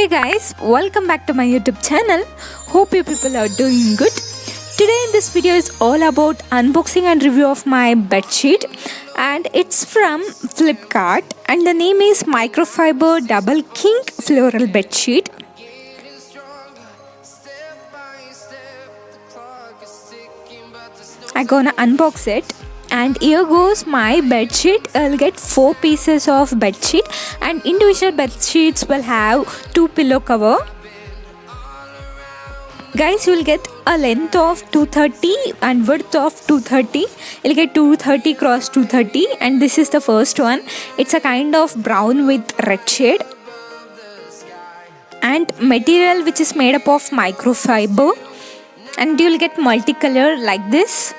Hey guys, welcome back to my YouTube channel. Hope you people are doing good. Today in this video is all about unboxing and review of my bedsheet, and it's from Flipkart and the name is Microfiber Double King Floral Bedsheet. I'm gonna unbox it. And here goes my bedsheet. I'll get 4 pieces of bedsheet, and individual bedsheets will have 2 pillow cover. Guys, you will get a length of 230 and width of 230. You'll get 230 cross 230, and this is the first one. It's a kind of brown with red shade, and material which is made up of microfiber, and you'll get multicolor like this.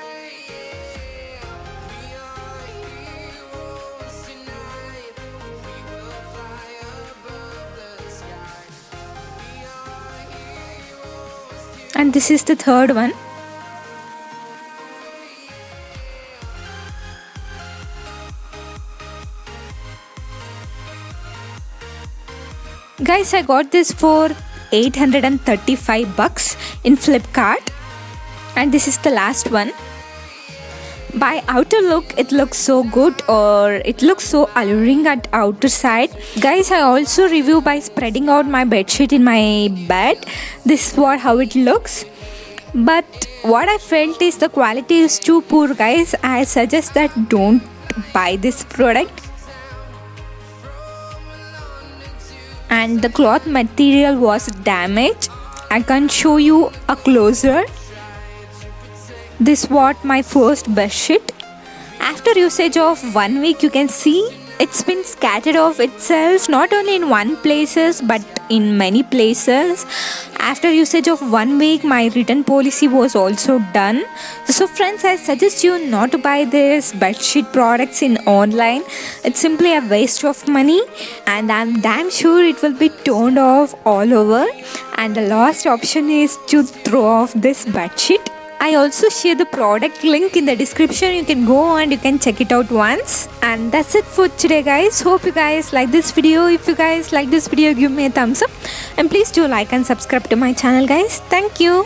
And this is the third one. Guys, I got this for 835 bucks in Flipkart, and this is the last one. By outer look, it looks so good, or it looks so alluring at outer side. Guys, I also review by spreading out my bedsheet in my bed. This is how it looks. But what I felt is the quality is too poor, guys. I suggest that don't buy this product. And the cloth material was damaged. I can show you a closer. This is what my first bedsheet. After usage of 1 week, you can see it's been scattered off itself, not only in one places but in many places. After usage of 1 week, my return policy was also done. So friends, I suggest you not to buy this bedsheet products in online. It's simply a waste of money, and I'm damn sure it will be torn off all over, and the last option is to throw off this bedsheet. I also share the product link in the description. You can go and you can check it out once. And that's it for today, guys. Hope you guys like this video. If you guys like this video, give me a thumbs up, and please do like and subscribe to my channel, guys. Thank you.